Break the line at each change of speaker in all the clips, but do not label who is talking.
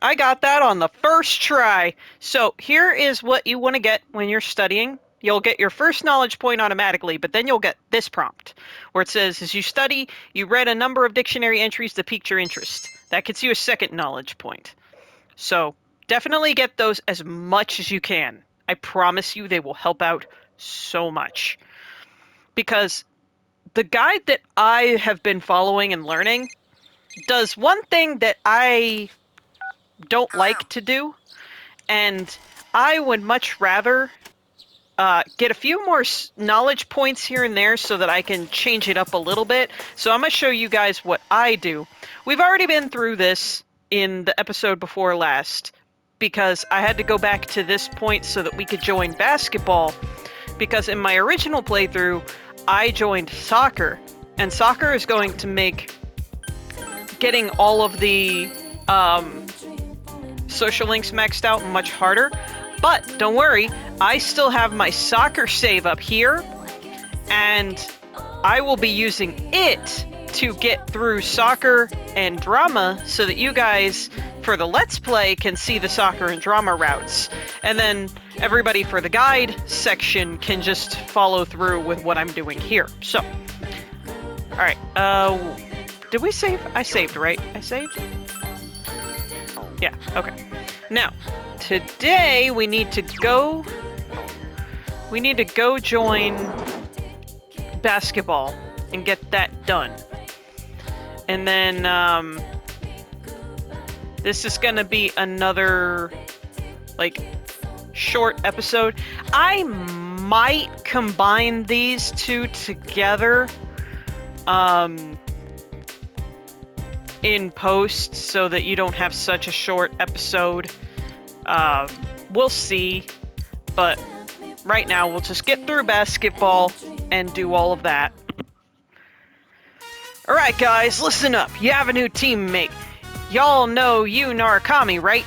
I got that on the first try. So here is what you want to get when you're studying. You'll get your first knowledge point automatically, but then you'll get this prompt where it says, as you study, you read a number of dictionary entries that piqued your interest. That gets you a second knowledge point. So definitely get those as much as you can. I promise you they will help out so much. Because the guide that I have been following and learning does one thing that I don't like to do, and I would much rather get a few more knowledge points here and there so that I can change it up a little bit. So I'm going to show you guys what I do. We've already been through this in the episode before last, because I had to go back to this point so that we could join basketball, because in my original playthrough, I joined soccer, and soccer is going to make getting all of the social links maxed out much harder. But don't worry, I still have my soccer save up here, and I will be using it to get through soccer and drama so that you guys, for the Let's Play, can see the soccer and drama routes. And then everybody for the guide section can just follow through with what I'm doing here. So, alright, did we save? I saved, right? I saved? Yeah, okay. Now, today we need to go join basketball and get that done. And then, this is gonna be another, like, short episode. I might combine these two together, in post so that you don't have such a short episode. We'll see, but right now we'll just get through basketball and do all of that. Alright guys, listen up. You have a new teammate. Y'all know Yu Narakami, right?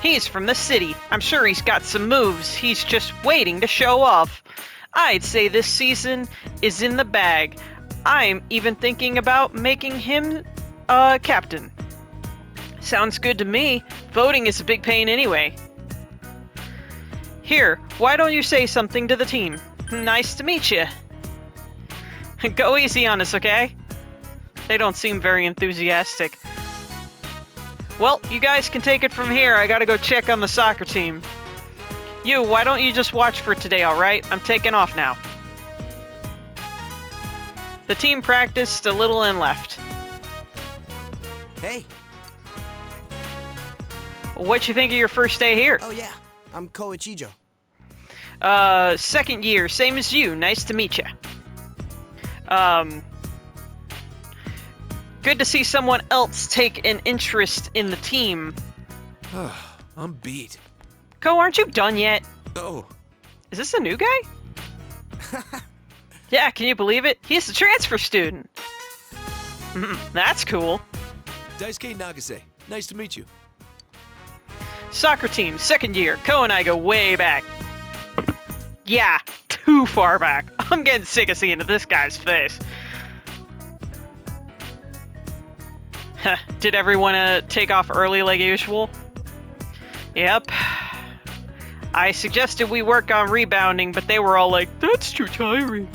He's from the city. I'm sure he's got some moves. He's just waiting to show off. I'd say this season is in the bag. I'm even thinking about making him captain. Sounds good to me. Voting is a big pain anyway. Here, why don't you say something to the team? Nice to meet you. Go easy on us, okay? They don't seem very enthusiastic. Well, you guys can take it from here. I gotta go check on the soccer team. You, why don't you just watch for today, alright? I'm taking off now. The team practiced a little and left.
Hey.
What'd you think of your first day here?
Oh yeah, I'm Koichijo.
Second year, same as you. Nice to meet you. Good to see someone else take an interest in the team.
I'm beat.
Ko, aren't you done yet?
Oh.
Is this a new guy? Yeah, can you believe it? He's a transfer student. That's cool.
Daisuke Nagase. Nice to meet you.
Soccer team, second year. Ko and I go way back. Yeah, too far back. I'm getting sick of seeing this guy's face. Did everyone take off early like usual? Yep. I suggested we work on rebounding, but they were all like, that's too tiring.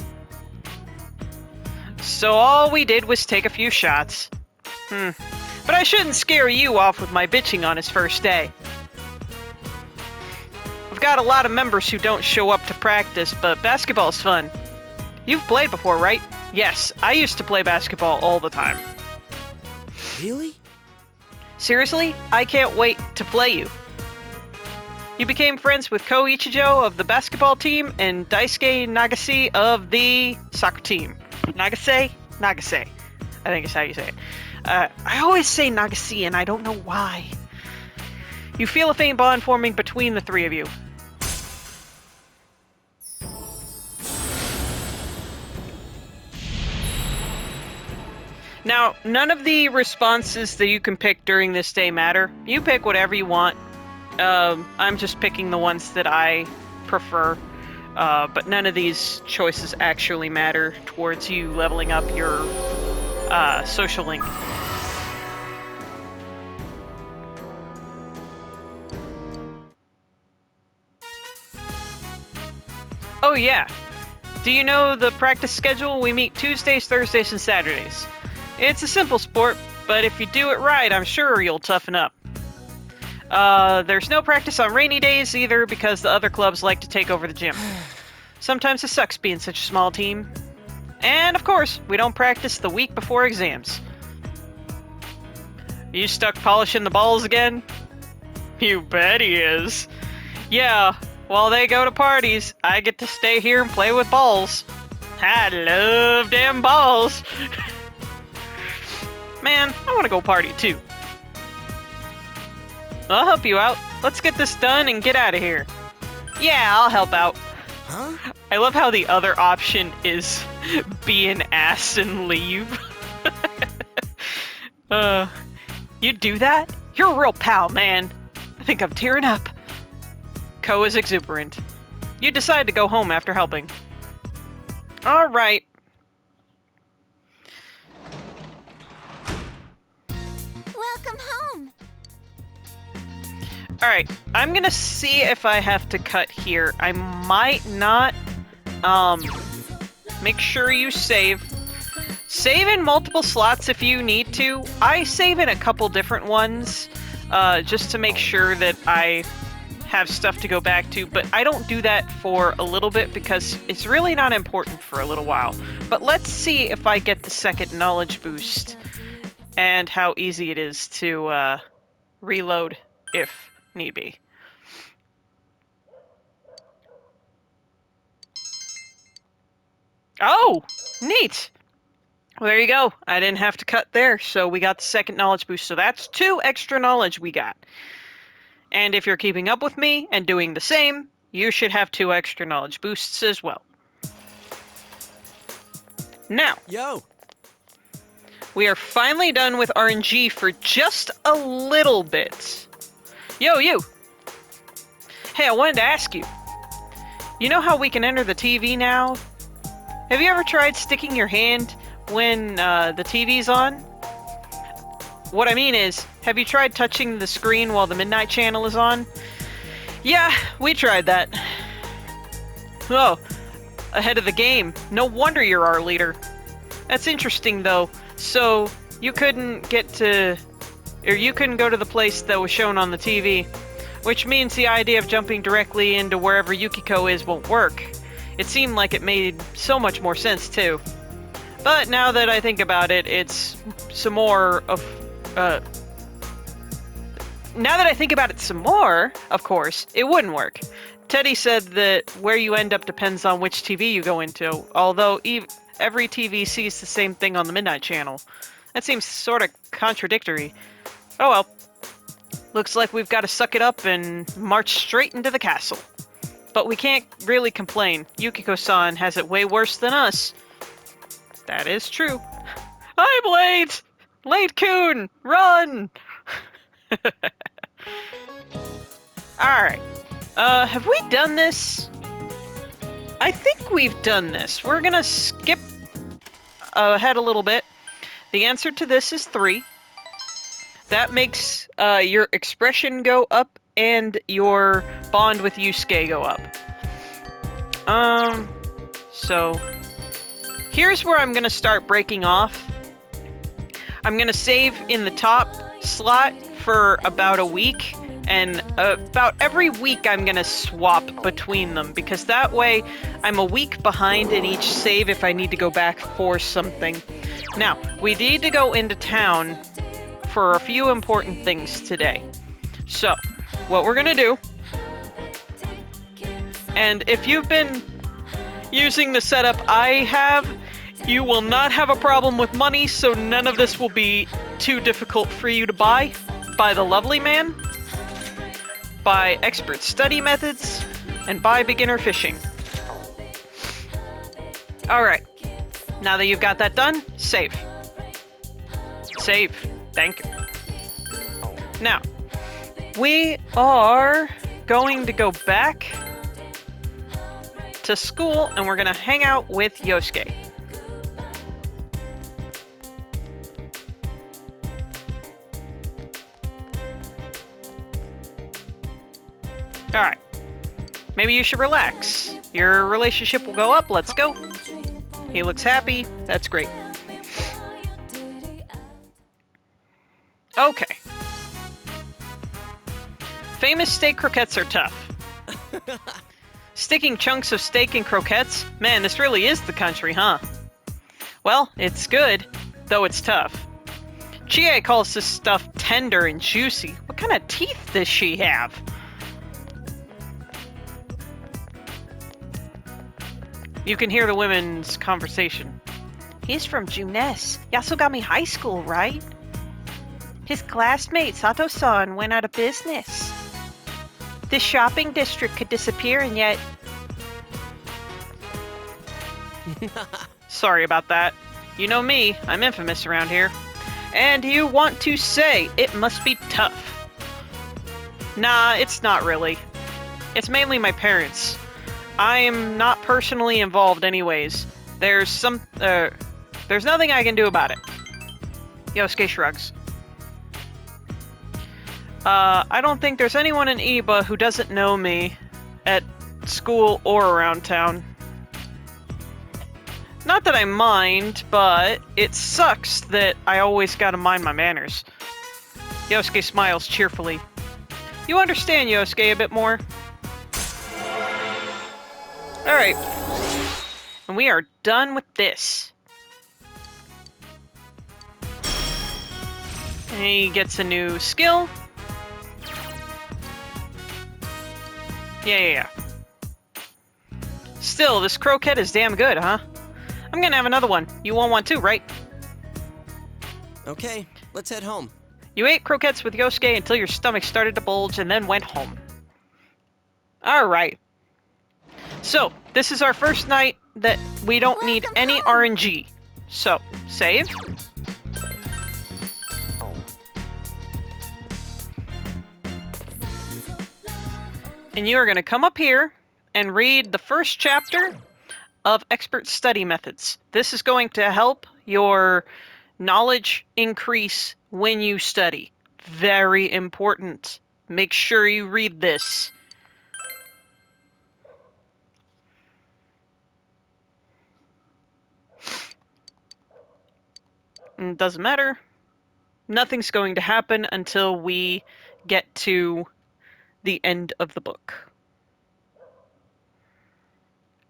So all we did was take a few shots. But I shouldn't scare you off with my bitching on his first day. I've got a lot of members who don't show up to practice, but basketball's fun. You've played before, right? Yes, I used to play basketball all the time.
Really?
Seriously? I can't wait to play you. You became friends with Koichijo of the basketball team and Daisuke Nagase of the soccer team. Nagase? Nagase. I think is how you say it. I always say Nagase and I don't know why. You feel a faint bond forming between the three of you. Now, none of the responses that you can pick during this day matter. You pick whatever you want. I'm just picking the ones that I prefer. But none of these choices actually matter towards you leveling up your social link. Oh yeah. Do you know the practice schedule? We meet Tuesdays, Thursdays, and Saturdays. It's a simple sport, but if you do it right, I'm sure you'll toughen up. There's no practice on rainy days either because the other clubs like to take over the gym. Sometimes it sucks being such a small team. And of course, we don't practice the week before exams. You stuck polishing the balls again? You bet he is. Yeah, while they go to parties, I get to stay here and play with balls. I love damn balls. Man, I want to go party too. I'll help you out. Let's get this done and get out of here. Yeah, I'll help out.
Huh?
I love how the other option is be an ass and leave. You do that? You're a real pal, man. I think I'm tearing up. Ko is exuberant. You decide to go home after helping. All right.
Welcome home.
All right. I'm gonna see if I have to cut here. I might not. Make sure you save. Save in multiple slots if you need to. I save in a couple different ones, just to make sure that I have stuff to go back to, but I don't do that for a little bit because it's really not important for a little while. But let's see if I get the second knowledge boost and how easy it is to reload if need be. Oh, neat. Well, there you go. I didn't have to cut there, so we got the second knowledge boost. So that's 2 extra knowledge we got. And if you're keeping up with me and doing the same, you should have 2 extra knowledge boosts as well. Now,
Yo.
we are finally done with RNG for just a little bit. Yo, you! Hey, I wanted to ask you. You know how we can enter the TV now? Have you ever tried sticking your hand when the TV's on? What I mean is, have you tried touching the screen while the Midnight Channel is on? Yeah, we tried that. Oh, ahead of the game. No wonder you're our leader. That's interesting, though. So, you couldn't get to... or you couldn't go to the place that was shown on the TV. Which means the idea of jumping directly into wherever Yukiko is won't work. It seemed like it made so much more sense, too. But now that I think about it, it's some more of... now that I think about it some more, of course, it wouldn't work. Teddy said that where you end up depends on which TV you go into, although every TV sees the same thing on the Midnight Channel. That seems sort of contradictory. Oh well. Looks like we've got to suck it up and march straight into the castle. But we can't really complain. Yukiko-san has it way worse than us. That is true. I'm late! Late-kun! Run! Alright. Have we done this? I think we've done this. We're gonna skip ahead a little bit. The answer to this is 3. That makes your expression go up and your bond with Yusuke go up. So here's where I'm gonna start breaking off. I'm gonna save in the top slot for about a week, and about every week I'm gonna swap between them, because that way I'm a week behind in each save if I need to go back for something. Now, we need to go into town for a few important things today. So, what we're gonna do, and if you've been using the setup I have, you will not have a problem with money, so none of this will be too difficult for you to buy. Buy the Lovely Man, buy Expert Study Methods, and buy Beginner Fishing. Alright, now that you've got that done, save. Save. Thank you. Now, we are going to go back to school, and we're going to hang out with Yosuke. Alright. Maybe you should relax. Your relationship will go up. Let's go. He looks happy. That's great. Okay. Famous steak croquettes are tough. Sticking chunks of steak in croquettes? Man, this really is the country, huh? Well, it's good, though it's tough. Chie calls this stuff tender and juicy. What kind of teeth does she have? You can hear the women's conversation. He's from Junes, Yasogami High School, right? His classmate, Sato-san, went out of business. This shopping district could disappear, and yet... Sorry about that. You know me, I'm infamous around here. And you want to say it must be tough. Nah, it's not really. It's mainly my parents. I'm not personally involved anyways. There's nothing I can do about it. Yosuke shrugs. I don't think there's anyone in Inaba who doesn't know me at school or around town. Not that I mind, but it sucks that I always gotta mind my manners. Yosuke smiles cheerfully. You understand Yosuke a bit more? Alright. And we are done with this. And he gets a new skill. Yeah. Still, this croquette is damn good, huh? I'm gonna have another one. You want one too, right?
Okay, let's head home.
You ate croquettes with Yosuke until your stomach started to bulge and then went home. Alright. So, this is our first night that we don't need any RNG. So, save. And you are going to come up here and read the first chapter of Expert Study Methods. This is going to help your knowledge increase when you study. Very important. Make sure you read this. It doesn't matter. Nothing's going to happen until we get to the end of the book.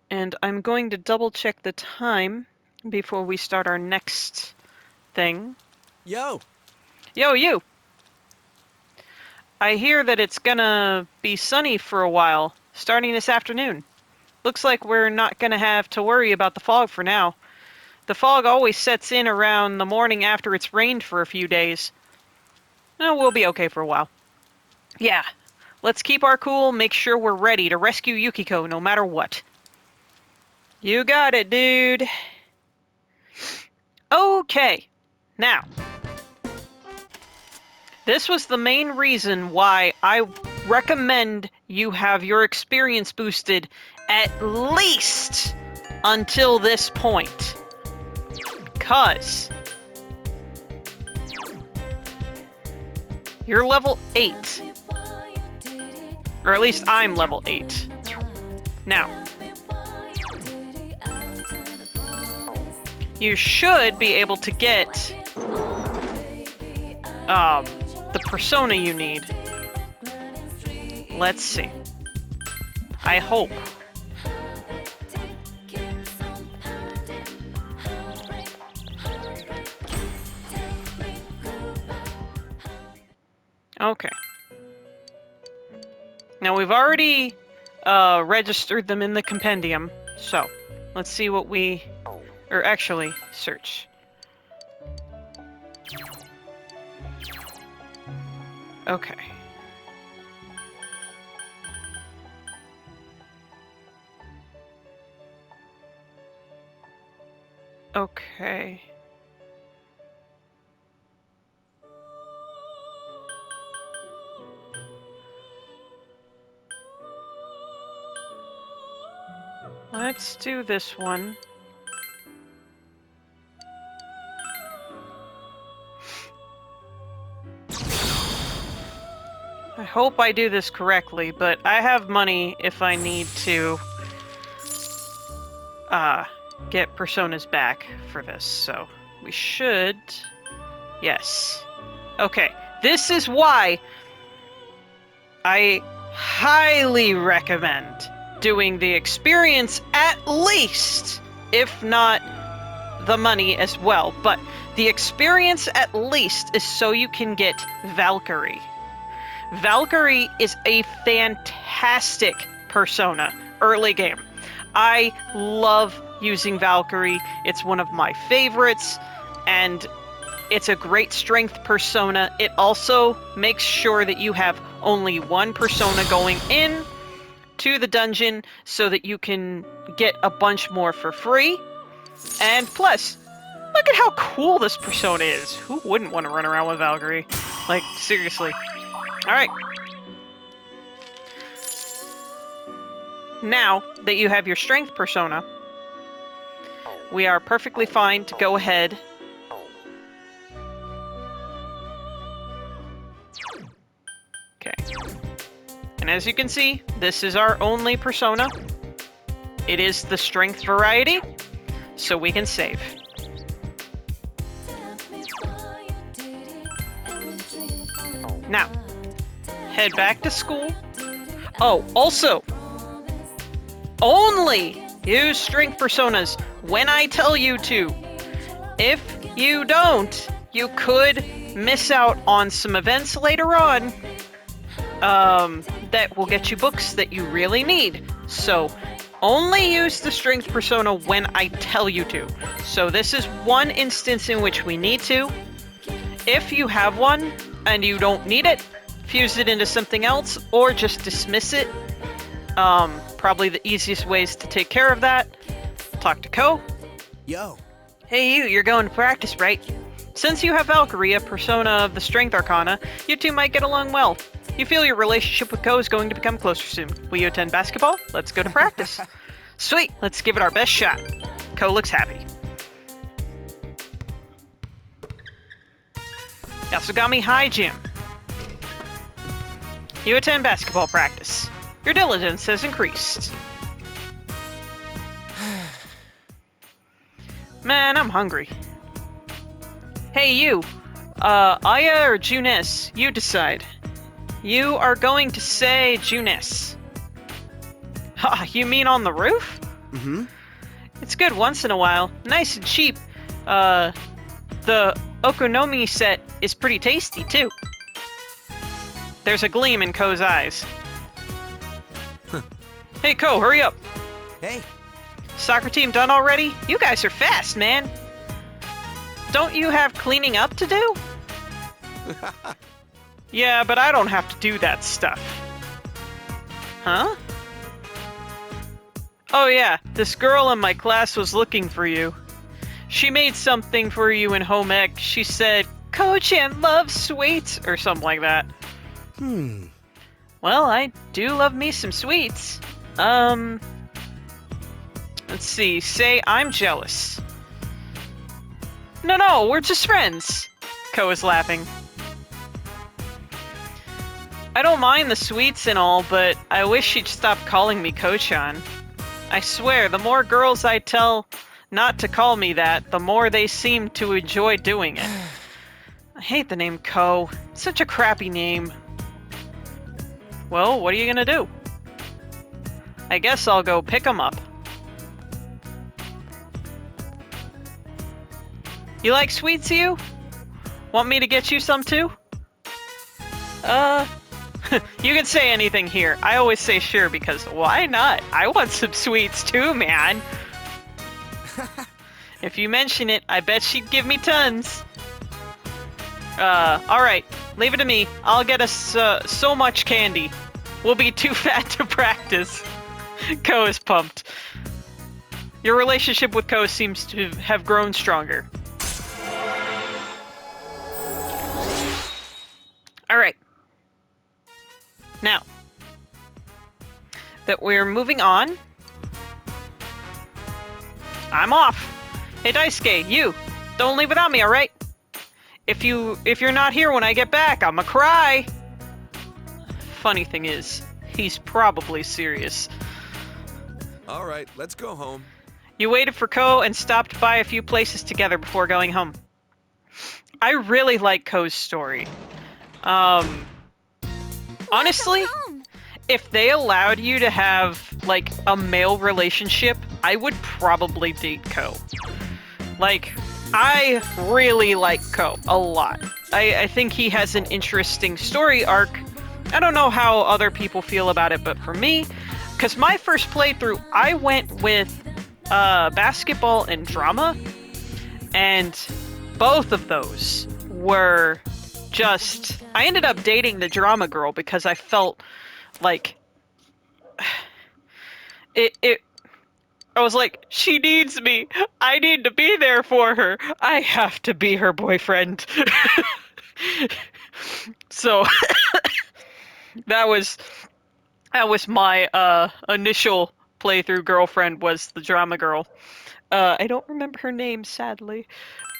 And I'm going to double check the time before we start our next thing.
Yo!
Yo, you! I hear that it's gonna be sunny for a while, starting this afternoon. Looks like we're not gonna have to worry about the fog for now. The fog always sets in around the morning after it's rained for a few days. No, we'll be okay for a while. Yeah, let's keep our cool, make sure we're ready to rescue Yukiko no matter what. You got it, dude. Okay, now. This was the main reason why I recommend you have your experience boosted at least until this point. 'Cause you're level 8. Or at least I'm level 8. Now, you should be able to get the persona you need. Let's see. I hope. Okay. Now we've already registered them in the compendium, so let's see what we... Or actually, search. Okay. Okay. Let's do this one. I hope I do this correctly, but I have money if I need to get personas back for this, so we should... Yes. Okay, this is why I highly recommend doing the experience at least, if not the money as well. But the experience at least is so you can get Valkyrie. Valkyrie is a fantastic persona early game. I love using Valkyrie. It's one of my favorites, and it's a great strength persona. It also makes sure that you have only one persona going in to the dungeon so that you can get a bunch more for free. And plus, look at how cool this persona is. Who wouldn't want to run around with Valkyrie? Like, seriously. Alright. Now that you have your strength persona, we are perfectly fine to go ahead Okay. And as you can see, this is our only persona. It is the strength variety, so we can save. Now, head back to school. Oh, also, only use strength personas when I tell you to. If you don't, you could miss out on some events later on that will get you books that you really need. So only use the strength persona when I tell you to. So this is one instance in which we need to. If you have one and you don't need it, fuse it into something else or just dismiss it. Probably the easiest ways to take care of that. Talk to Ko.
Yo.
Hey you're going to practice, right? Since you have Valkyrie, a persona of the Strength Arcana, you two might get along well. You feel your relationship with Ko is going to become closer soon. Will you attend basketball? Let's go to practice. Sweet, let's give it our best shot. Ko looks happy. Yasugami High Gym. You attend basketball practice. Your diligence has increased. Man, I'm hungry. Hey you, Aya or Junes, you decide. You are going to say Junes. Ha, you mean on the roof?
Mm-hmm.
It's good once in a while. Nice and cheap. The Okonomi set is pretty tasty, too. There's a gleam in Ko's eyes. Hey, Ko, hurry up.
Hey.
Soccer team done already? You guys are fast, man. Don't you have cleaning up to do? Yeah, but I don't have to do that stuff. Huh? Oh yeah, this girl in my class was looking for you. She made something for you in home ec. She said, Ko-chan loves sweets, or something like that. Well, I do love me some sweets. Let's see, say I'm jealous. No, we're just friends. Ko is laughing. I don't mind the sweets and all, but I wish she'd stop calling me Ko-chan. I swear, the more girls I tell not to call me that, the more they seem to enjoy doing it. I hate the name Ko. It's such a crappy name. Well, what are you gonna do? I guess I'll go pick 'em up. You like sweets, you? Want me to get you some too? You can say anything here. I always say sure because why not? I want some sweets too, man. If you mention it, I bet she'd give me tons. Alright. Leave it to me. I'll get us so much candy. We'll be too fat to practice. Ko is pumped. Your relationship with Ko seems to have grown stronger. Alright. Now that we're moving on, I'm off. Hey Daisuke, you, don't leave without me, alright? If you're not here when I get back, I'ma cry. funny thing is, he's probably serious.
All right, let's go home.
You waited for Ko and stopped by a few places together before going home. I really like Ko's story. Honestly,
Home.
if they allowed you to have, like, a male relationship, I would probably date Ko. Like, I really like Ko a lot. I think he has an interesting story arc. I don't know how other people feel about it, but for me, because my first playthrough, I went with basketball and drama, and both of those were just... I ended up dating the drama girl because I felt like I was like, she needs me. I need to be there for her. I have to be her boyfriend. So that was my initial playthrough girlfriend, was the drama girl. I don't remember her name, sadly.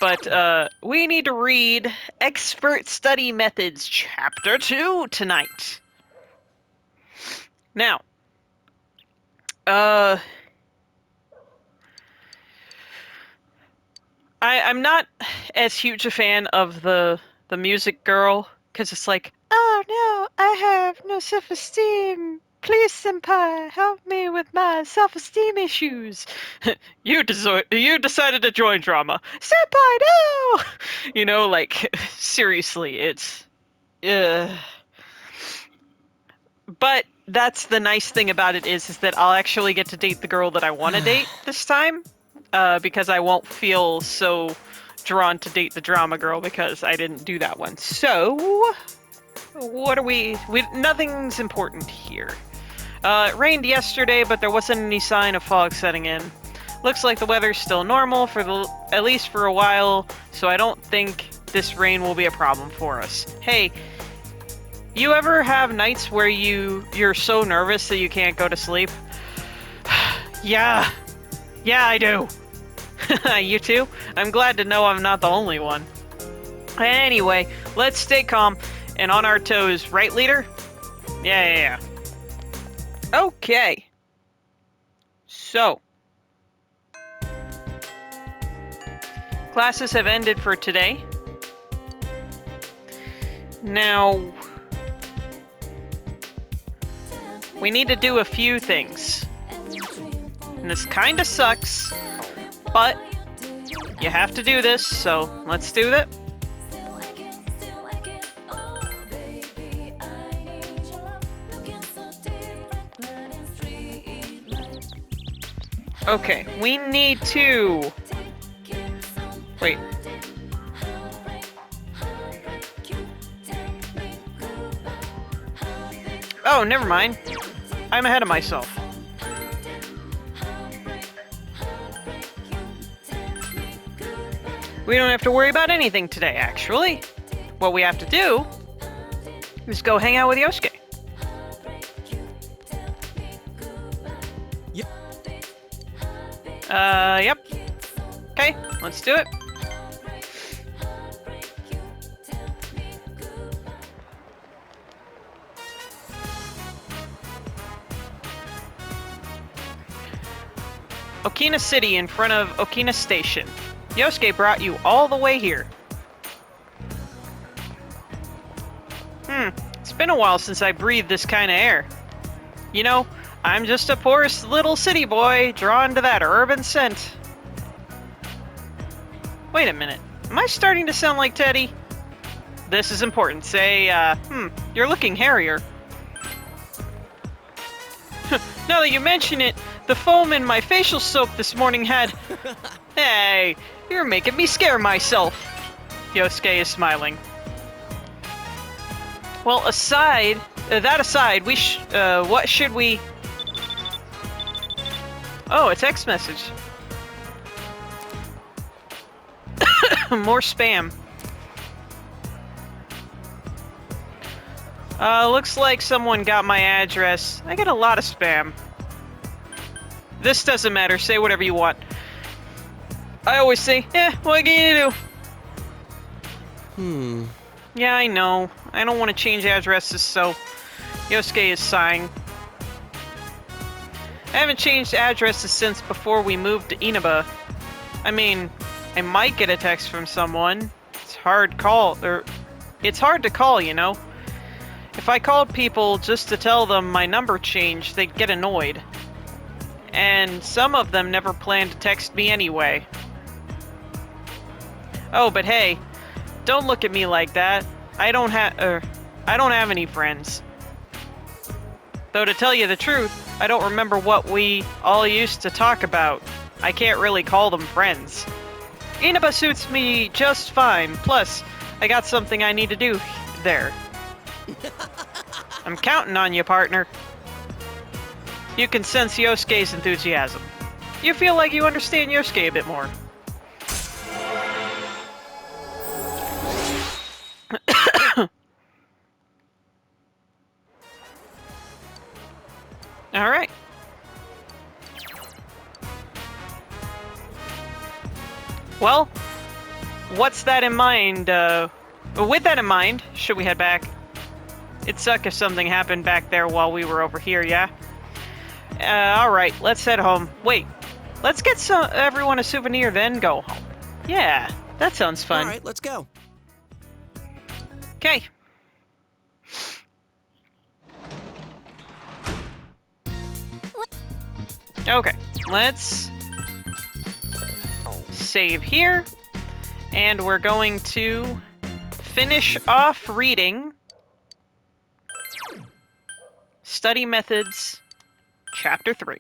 But we need to read Expert Study Methods Chapter 2 tonight. Now, I'm not as huge a fan of the music girl, because it's like, oh no, I have no self-esteem. Please, senpai, help me with my self-esteem issues. You decided to join drama. Senpai, no! You know, like, seriously, it's... But that's the nice thing about it is that I'll actually get to date the girl that I want to date this time. Because I won't feel so drawn to date the drama girl because I didn't do that one. So, what are we nothing's important here. It rained yesterday, but there wasn't any sign of fog setting in. Looks like the weather's still normal at least for a while, so I don't think this rain will be a problem for us. Hey, you ever have nights where you're so nervous that you can't go to sleep? Yeah, I do. You too? I'm glad to know I'm not the only one. Anyway, let's stay calm and on our toes, right, leader? Yeah. Okay. So, classes have ended for today. Now, we need to do a few things. And this kinda sucks, but you have to do this, so let's do it. Okay, we need to... Wait. Oh, never mind. I'm ahead of myself. We don't have to worry about anything today, actually. What we have to do is go hang out with Yosuke. Yep. Okay, let's do it. Okina City in front of Okina Station. Yosuke brought you all the way here. It's been a while since I breathed this kind of air. You know, I'm just a poor little city boy drawn to that urban scent. Wait a minute, am I starting to sound like Teddy? This is important. Say, you're looking hairier. Now that you mention it, the foam in my facial soap this morning had... Hey, you're making me scare myself. Yosuke is smiling. Well, that aside, what should we... Oh, a text message. More spam. Looks like someone got my address. I get a lot of spam. This doesn't matter. Say whatever you want. I always say, what can you do? Yeah, I know. I don't want to change addresses, so... Yosuke is sighing. I haven't changed addresses since before we moved to Inaba. I mean, I might get a text from someone. It's hard to call, you know? If I called people just to tell them my number changed, they'd get annoyed. And some of them never planned to text me anyway. Oh, but hey, don't look at me like that. I don't have any friends. Though to tell you the truth, I don't remember what we all used to talk about. I can't really call them friends. Inaba suits me just fine. Plus, I got something I need to do there. I'm counting on you, partner. You can sense Yosuke's enthusiasm. You feel like you understand Yosuke a bit more. Alright. Well, what's that in mind? With that in mind, should we head back? It'd suck if something happened back there while we were over here, yeah? Alright, let's head home. Wait, let's get everyone a souvenir, then go home. Yeah, that sounds fun.
All right, let's go.
Okay. Okay, let's save here. And we're going to finish off reading Study Methods, Chapter 3.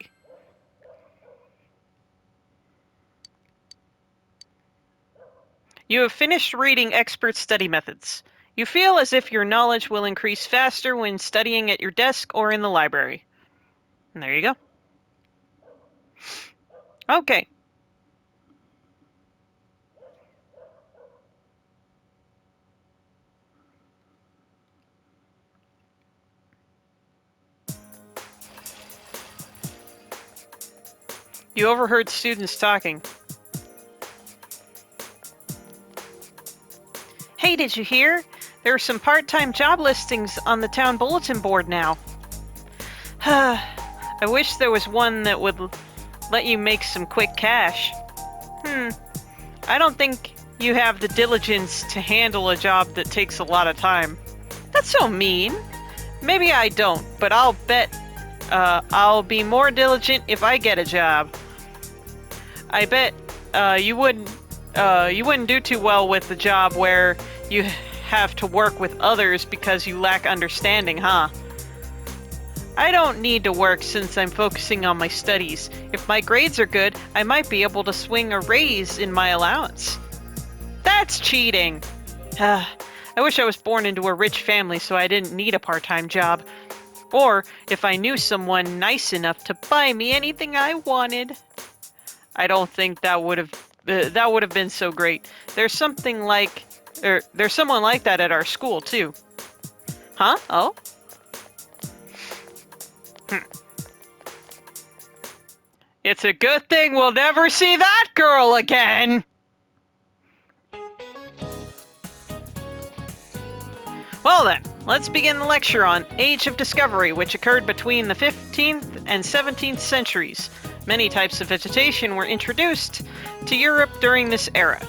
You have finished reading Expert Study Methods. You feel as if your knowledge will increase faster when studying at your desk or in the library. And there you go. Okay. You overheard students talking. Hey, did you hear? There are some part-time job listings on the town bulletin board now. I wish there was one that would let you make some quick cash. I don't think you have the diligence to handle a job that takes a lot of time. That's so mean. Maybe I don't, but I'll bet I'll be more diligent if I get a job. I bet you wouldn't do too well with the job where you have to work with others because you lack understanding, huh? I don't need to work since I'm focusing on my studies. If my grades are good, I might be able to swing a raise in my allowance. That's cheating! I wish I was born into a rich family so I didn't need a part-time job. Or if I knew someone nice enough to buy me anything I wanted. I don't think that would have been so great. There's someone like that at our school too. Huh? Oh? It's a good thing we'll never see that girl again! Well then, let's begin the lecture on Age of Discovery, which occurred between the 15th and 17th centuries. Many types of vegetation were introduced to Europe during this era.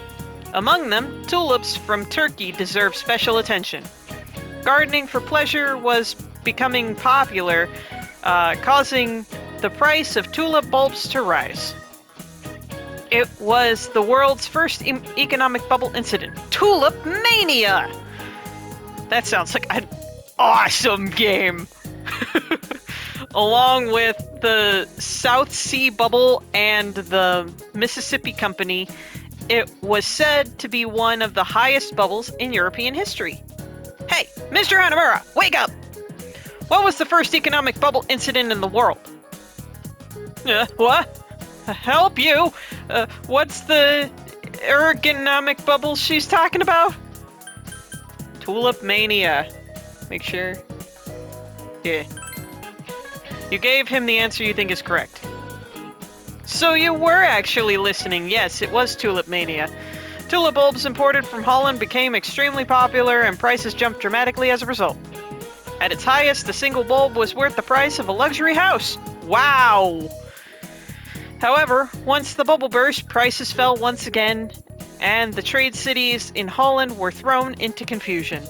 Among them, tulips from Turkey deserve special attention. Gardening for pleasure was becoming popular, causing the price of tulip bulbs to rise. It was the world's first economic bubble incident. Tulip Mania! That sounds like an awesome game! Along with the South Sea Bubble and the Mississippi Company, it was said to be one of the highest bubbles in European history. Hey, Mr. Hanamura, wake up! What was the first economic bubble incident in the world? What? Help you? What's the ergonomic bubble she's talking about? Tulip Mania. Make sure. Yeah. You gave him the answer you think is correct. So you were actually listening. Yes, it was Tulip Mania. Tulip bulbs imported from Holland became extremely popular and prices jumped dramatically as a result. At its highest, the single bulb was worth the price of a luxury house. Wow! However, once the bubble burst, prices fell once again, and the trade cities in Holland were thrown into confusion.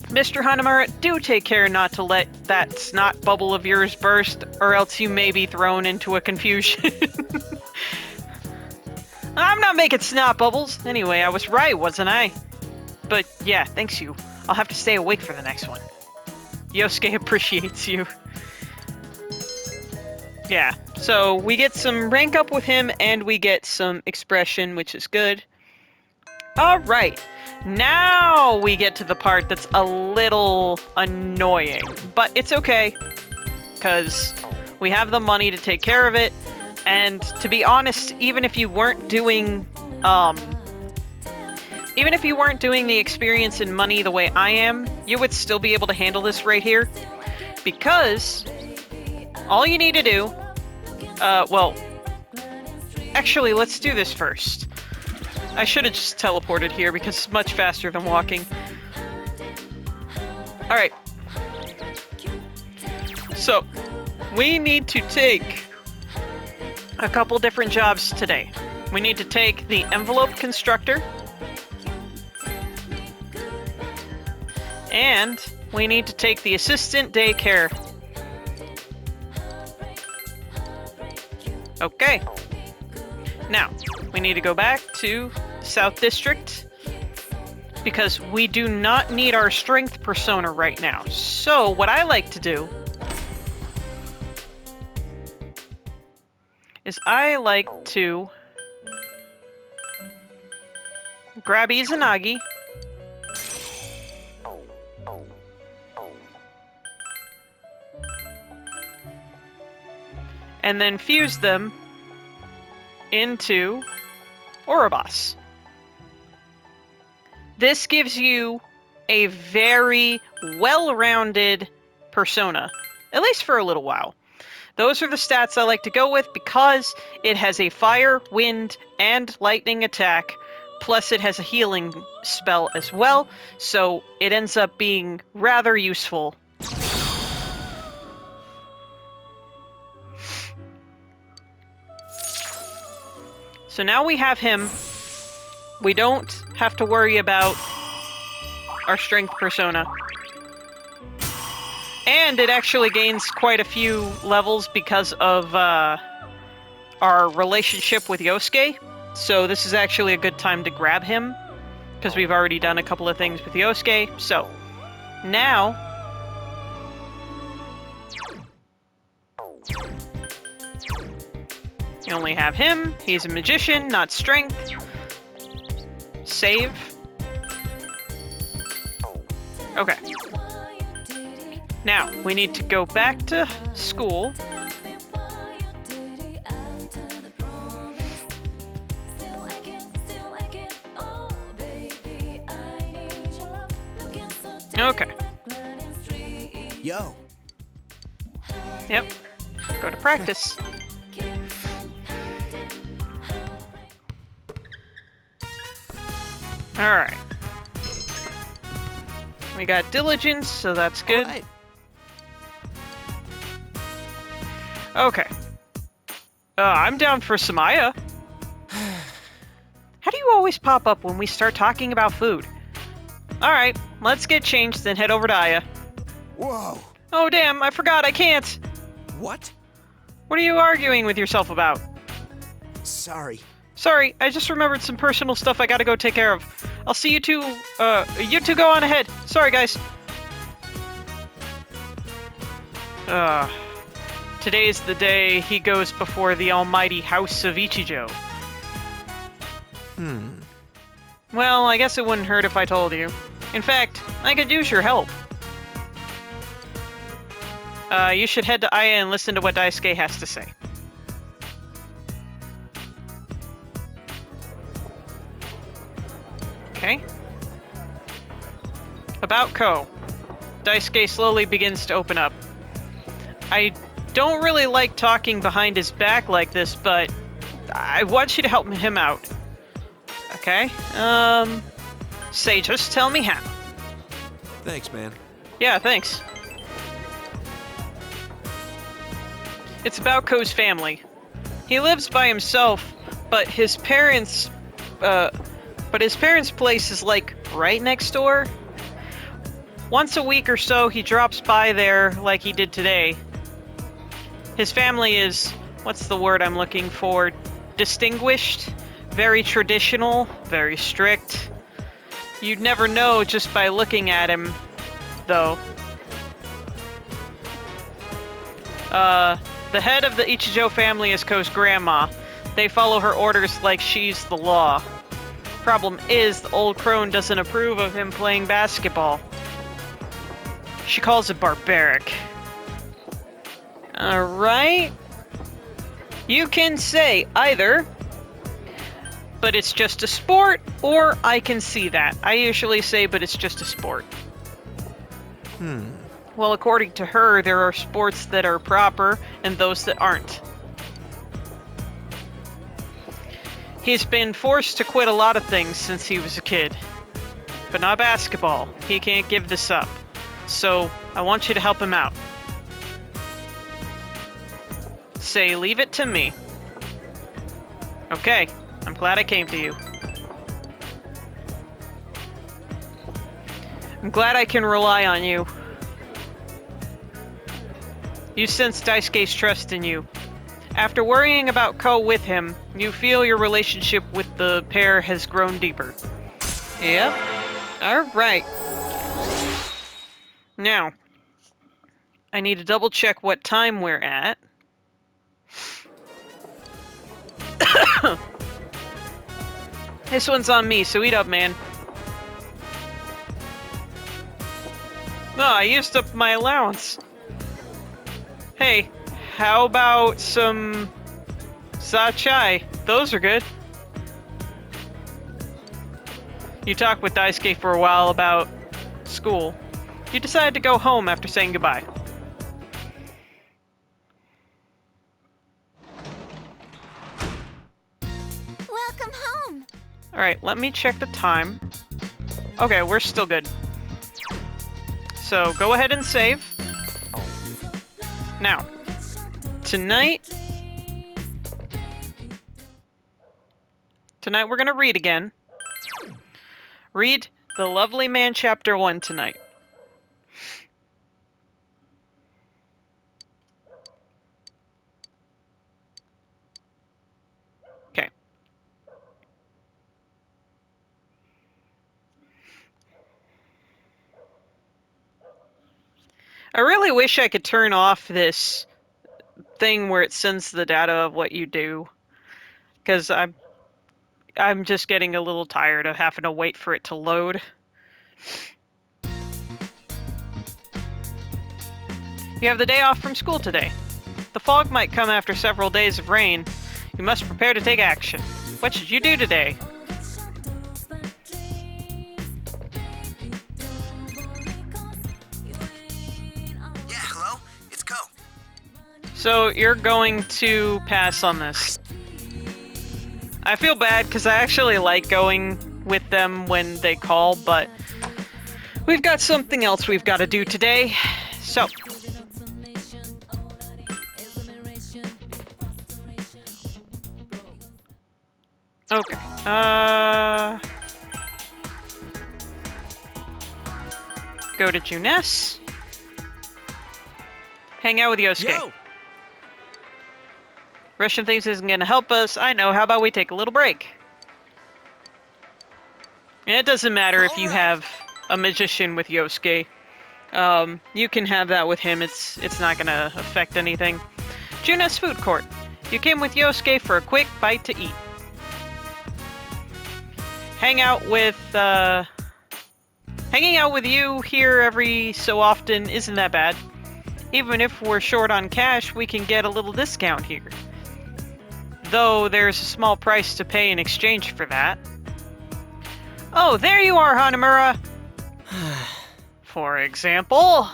Mr. Hanamura, do take care not to let that snot bubble of yours burst, or else you may be thrown into a confusion. I'm not making snot bubbles. Anyway, I was right, wasn't I? But yeah, thanks you. I'll have to stay awake for the next one. Yosuke appreciates you. Yeah, so we get some rank up with him, and we get some expression, which is good. Alright, now we get to the part that's a little annoying. But it's okay, because we have the money to take care of it. And to be honest, even if you weren't doing the experience in money the way I am, you would still be able to handle this right here. Because all you need to do, well, actually, let's do this first. I should have just teleported here because it's much faster than walking. Alright. So, we need to take a couple different jobs today. We need to take the envelope constructor. And we need to take the assistant daycare. Okay. Now, we need to go back to South District because we do not need our strength persona right now. So, what I like to do is I like to grab Izanagi and then fuse them into Ouroboros. This gives you a very well-rounded persona, at least for a little while. Those are the stats I like to go with because it has a fire, wind, and lightning attack, plus it has a healing spell as well, so it ends up being rather useful. So now we have him. We don't have to worry about our strength persona. And it actually gains quite a few levels because of our relationship with Yosuke. So this is actually a good time to grab him, because we've already done a couple of things with Yosuke. So, now you only have him. He's a magician, not strength. Save. Okay. Now, we need to go back to school. Okay.
Yo.
Yep. Go to practice. Alright. We got diligence, so that's good.
Alright.
Okay. I'm down for Samaya. How do you always pop up when we start talking about food? Alright, let's get changed and head over to Aya.
Whoa.
Oh damn, I forgot, I can't!
What?
What are you arguing with yourself about?
Sorry.
Sorry, I just remembered some personal stuff I gotta go take care of. I'll see you two go on ahead. Sorry, guys. Today's the day he goes before the almighty House of Ichijo. Well, I guess it wouldn't hurt if I told you. In fact, I could use your help. You should head to Aya and listen to what Daisuke has to say. Okay. About Ko. Daisuke slowly begins to open up. I don't really like talking behind his back like this, but I want you to help him out. Okay? Say, just tell me how.
Thanks, man.
Yeah, thanks. It's about Ko's family. He lives by himself, but his parents' place is like right next door. Once a week or so, he drops by there like he did today. His family is, what's the word I'm looking for? Distinguished, very traditional, very strict. You'd never know just by looking at him, though. The head of the Ichijo family is Ko's grandma. They follow her orders like she's the law. Problem is, the old crone doesn't approve of him playing basketball. She calls it barbaric. Alright. You can say either, but it's just a sport, or I can see that. I usually say, but it's just a sport. Well, according to her, there are sports that are proper and those that aren't. He's been forced to quit a lot of things since he was a kid. But not basketball. He can't give this up. So, I want you to help him out. Say, leave it to me. Okay, I'm glad I came to you. I'm glad I can rely on you. You sense Daisuke's trust in you. After worrying about Ko with him, you feel your relationship with the pair has grown deeper. Yep. Alright. Now, I need to double check what time we're at. This one's on me, so eat up, man. Oh, I used up my allowance. Hey, how about some sachai? Those are good. You talked with Daisuke for a while about school. You decided to go home after saying goodbye.
Welcome home.
Alright, let me check the time. Okay, we're still good. So, go ahead and save. Now, tonight we're gonna read again. Read The Lovely Man Chapter 1 tonight. Okay. I really wish I could turn off this thing where it sends the data of what you do, because I'm just getting a little tired of having to wait for it to load. You have the day off from school today. The fog might come after several days of rain. You must prepare to take action. What should you do today?
Yeah, hello? It's Ko.
So you're going to pass on this. I feel bad because I actually like going with them when they call, but we've got something else we've got to do today. So, okay. Go to Junes. Hang out with Yosuke.
Yo!
Russian things isn't gonna help us. I know. How about we take a little break? And it doesn't matter if you have a magician with Yosuke. You can have that with him. It's not gonna affect anything. Junes Food Court. You came with Yosuke for a quick bite to eat. Hanging out with you here every so often isn't that bad. Even if we're short on cash, we can get a little discount here. Though there's a small price to pay in exchange for that. Oh, there you are, Hanamura! For example...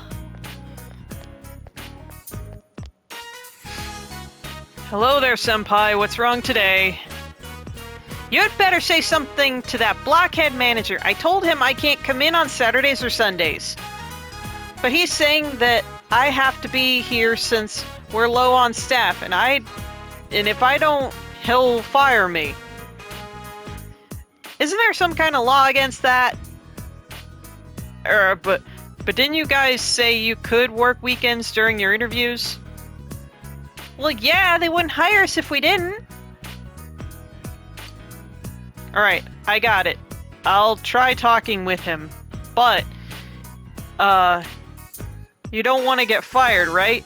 Hello there, Senpai. What's wrong today? You'd better say something to that blockhead manager. I told him I can't come in on Saturdays or Sundays. But he's saying that I have to be here since we're low on staff, and if I don't, he'll fire me. Isn't there some kind of law against that? But didn't you guys say you could work weekends during your interviews? Well, yeah, they wouldn't hire us if we didn't. Alright, I got it. I'll try talking with him. But, you don't want to get fired, right?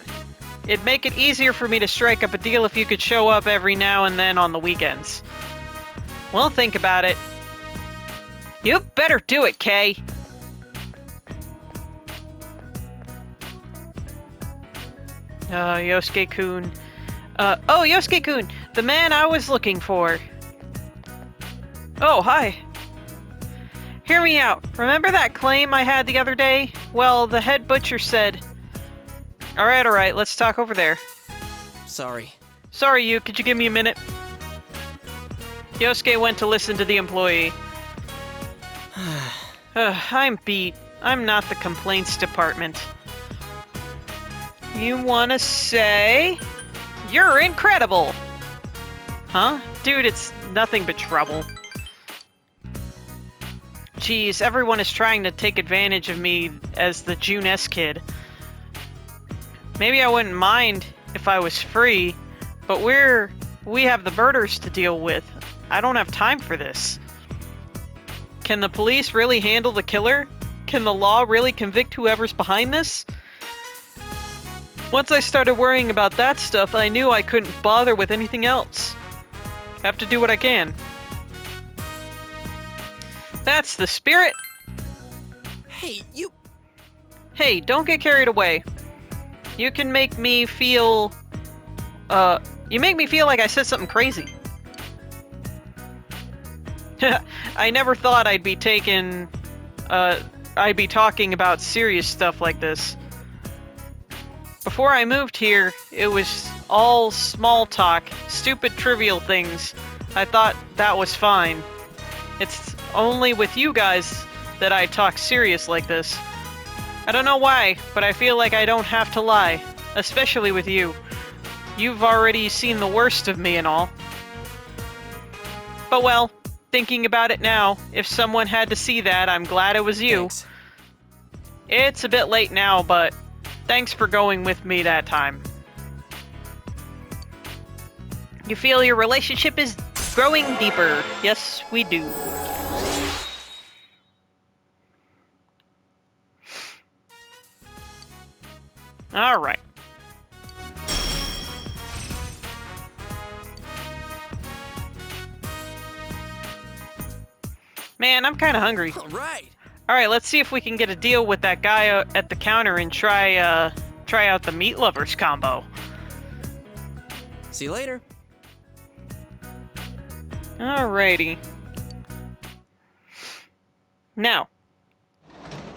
It'd make it easier for me to strike up a deal if you could show up every now and then on the weekends. Well, think about it. You better do it, Kay. Yosuke-kun. Oh, Yosuke-kun! The man I was looking for. Oh, hi. Hear me out. Remember that claim I had the other day? Well, the head butcher said... Alright, let's talk over there.
Sorry.
Sorry, you. Could you give me a minute? Yosuke went to listen to the employee. I'm beat. I'm not the complaints department. You wanna say... You're incredible! Huh? Dude, it's nothing but trouble. Geez, everyone is trying to take advantage of me as the June S kid. Maybe I wouldn't mind if I was free, but we have the murders to deal with. I don't have time for this. Can the police really handle the killer? Can the law really convict whoever's behind this? Once I started worrying about that stuff, I knew I couldn't bother with anything else. Have to do what I can. That's the spirit!
Hey, you...
Hey, don't get carried away. You can make me feel... you make me feel like I said something crazy. I never thought I'd be talking about serious stuff like this. Before I moved here, it was all small talk, stupid trivial things. I thought that was fine. It's only with you guys that I talk serious like this. I don't know why, but I feel like I don't have to lie, especially with you. You've already seen the worst of me and all. But well, thinking about it now, if someone had to see that, I'm glad it was you.
Thanks.
It's a bit late now, but thanks for going with me that time. You feel your relationship is growing deeper. Yes, we do. Alright. Man, I'm kind of hungry.
All right.
Alright, let's see if we can get a deal with that guy at the counter and try out the meat lovers combo.
See you later.
Alrighty. Now,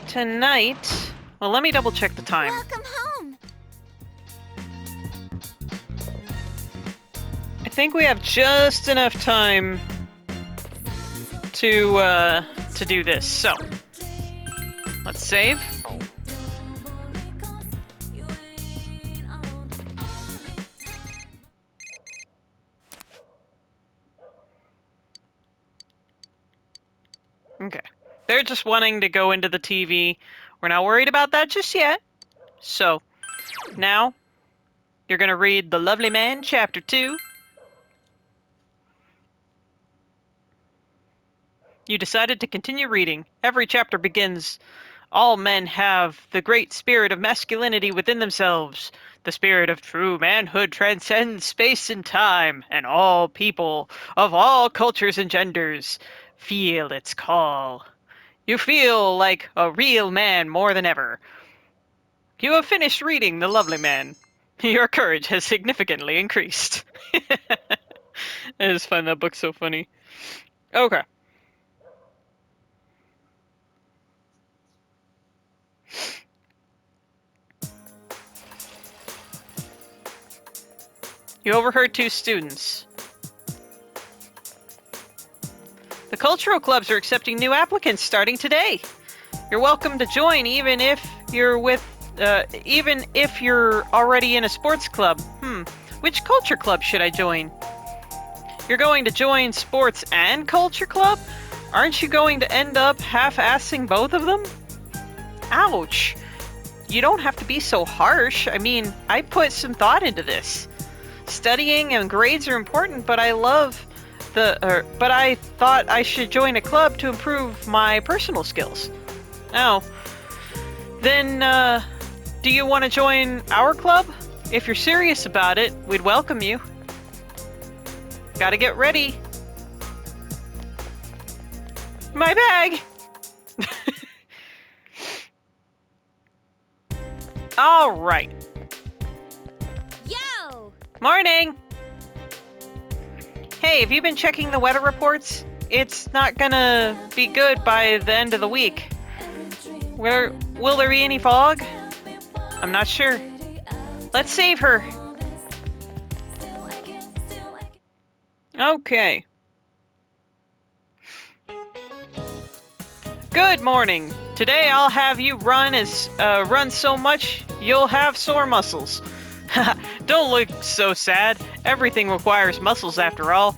tonight... Well, let me double check the time.
Welcome home.
I think we have just enough time to do this. So, let's save. Okay. They're just wanting to go into the TV. We're not worried about that just yet. So, now, you're going to read The Lovely Man, Chapter 2. You decided to continue reading. Every chapter begins, all men have the great spirit of masculinity within themselves. The spirit of true manhood transcends space and time, and all people of all cultures and genders feel its call. You feel like a real man more than ever. You have finished reading The Lovely Man. Your courage has significantly increased. I just find that book so funny. Okay. You overheard two students. The cultural clubs are accepting new applicants starting today. You're welcome to join even if you're with even if you're already in a sports club. Which culture club should I join? You're going to join sports and culture club? Aren't you going to end up half-assing both of them? Ouch. You don't have to be so harsh. I mean, I put some thought into this. Studying and grades are important, but I thought I should join a club to improve my personal skills. Oh. Then, do you want to join our club? If you're serious about it, we'd welcome you. Gotta get ready. My bag! Alright.
Yo!
Morning! Hey, have you been checking the weather reports? It's not gonna be good by the end of the week. Will there be any fog? I'm not sure. Let's save her. Okay. Good morning. Today I'll have you run so much you'll have sore muscles. Don't look so sad. Everything requires muscles after all.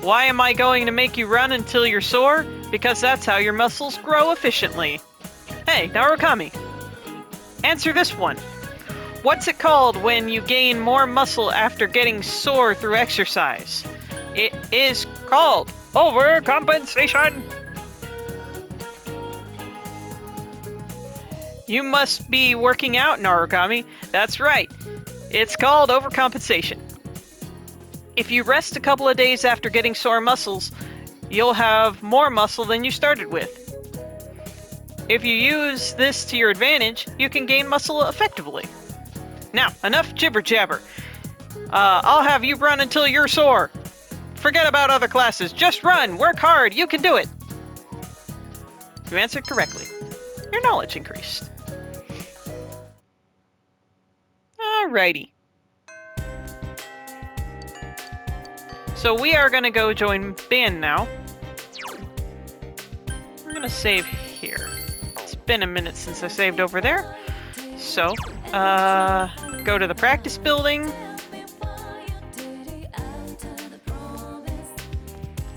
Why am I going to make you run until you're sore? Because that's how your muscles grow efficiently. Hey, Narukami. Answer this one. What's it called when you gain more muscle after getting sore through exercise? It is called overcompensation. You must be working out, Narukami. That's right. It's called overcompensation. If you rest a couple of days after getting sore muscles, you'll have more muscle than you started with. If you use this to your advantage, you can gain muscle effectively. Now, enough jibber-jabber. I'll have you run until you're sore. Forget about other classes. Just run. Work hard. You can do it. You answered correctly. Your knowledge increased. Alrighty. So we are going to go join band now. We're going to save here. It's been a minute since I saved over there. So, go to the practice building.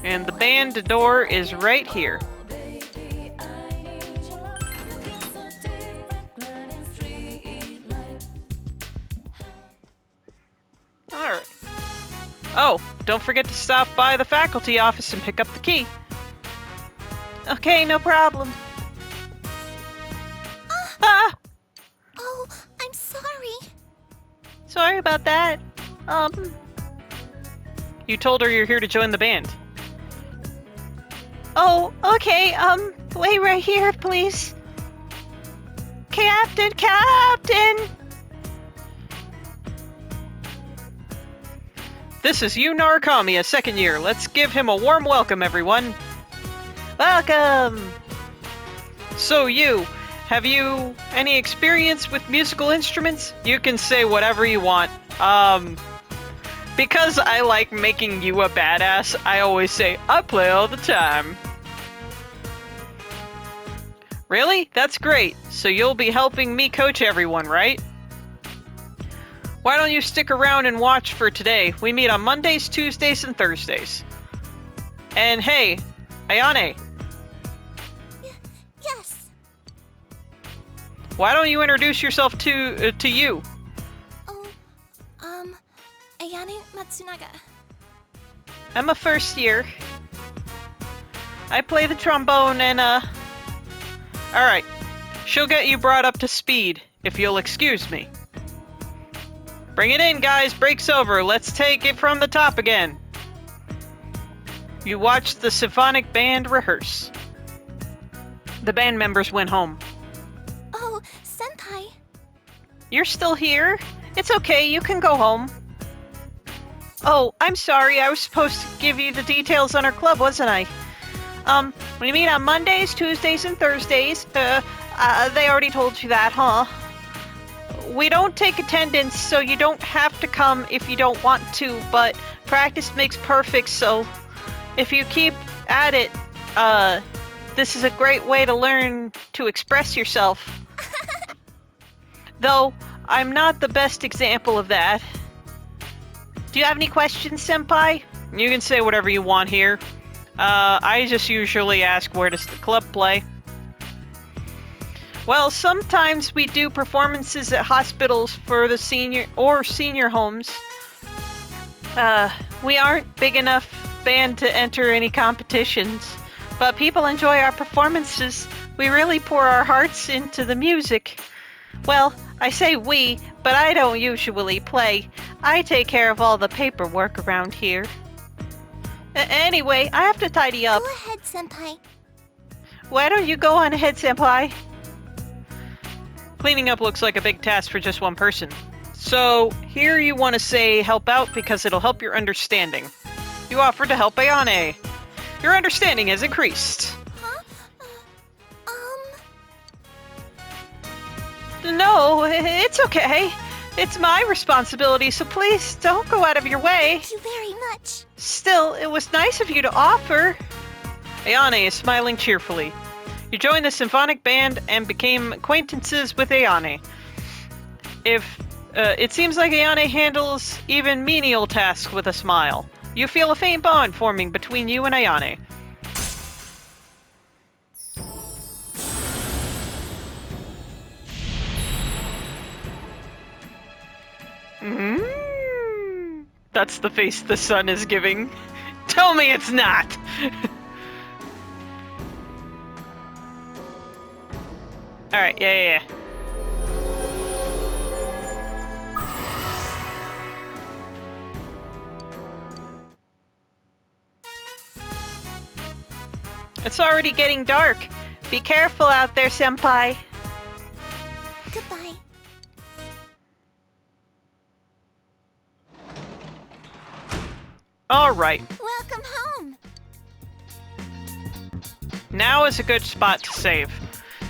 And the band door is right here. Alright. Oh, don't forget to stop by the faculty office and pick up the key. Okay, no problem. Ah!
Oh, I'm sorry.
Sorry about that. You told her you're here to join the band. Oh, okay, wait right here, please. Captain! This is Yu Narukami, a second year. Let's give him a warm welcome, everyone. Welcome! So have you any experience with musical instruments? You can say whatever you want. Because I like making you a badass, I always say, I play all the time. Really? That's great. So you'll be helping me coach everyone, right? Why don't you stick around and watch for today? We meet on Mondays, Tuesdays, and Thursdays. And hey, Ayane.
Yes.
Why don't you introduce yourself to you?
Oh, Ayane Matsunaga.
I'm a first year. I play the trombone and, Alright. She'll get you brought up to speed, if you'll excuse me. Bring it in, guys. Break's over. Let's take it from the top again. You watched the symphonic band rehearse. The band members went home.
Oh, Senpai.
You're still here? It's okay. You can go home. Oh, I'm sorry. I was supposed to give you the details on our club, wasn't I? We meet on Mondays, Tuesdays, and Thursdays. They already told you that, huh? We don't take attendance, so you don't have to come if you don't want to, but practice makes perfect, so if you keep at it, this is a great way to learn to express yourself. Though I'm not the best example of that. Do you have any questions, Senpai? You can say whatever you want here. I just usually ask, where does the club play? Well, sometimes we do performances at hospitals for the senior homes. We aren't big enough band to enter any competitions, but people enjoy our performances. We really pour our hearts into the music. Well, I say we, but I don't usually play. I take care of all the paperwork around here. Anyway, I have to tidy up.
Go ahead, Senpai.
Why don't you go on ahead, Senpai? Cleaning up looks like a big task for just one person. So, here you want to say help out because it'll help your understanding. You offer to help Ayane. Your understanding has increased.
Huh?
No, it's okay. It's my responsibility, so please don't go out of your way.
Thank you very much.
Still, it was nice of you to offer. Ayane is smiling cheerfully. You joined the symphonic band and became acquaintances with Ayane. It seems like Ayane handles even menial tasks with a smile. You feel a faint bond forming between you and Ayane. That's the face the sun is giving. Tell me it's not! Alright, yeah. It's already getting dark. Be careful out there, Senpai.
Goodbye.
Alright,
Welcome home.
now is a good spot to save.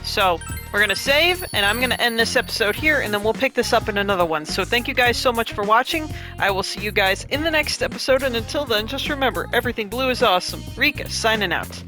So, we're gonna save, and I'm gonna end this episode here, and then we'll pick this up in another one. So thank you guys so much for watching. I will see you guys in the next episode, and until then, just remember, everything blue is awesome. Rika, signing out.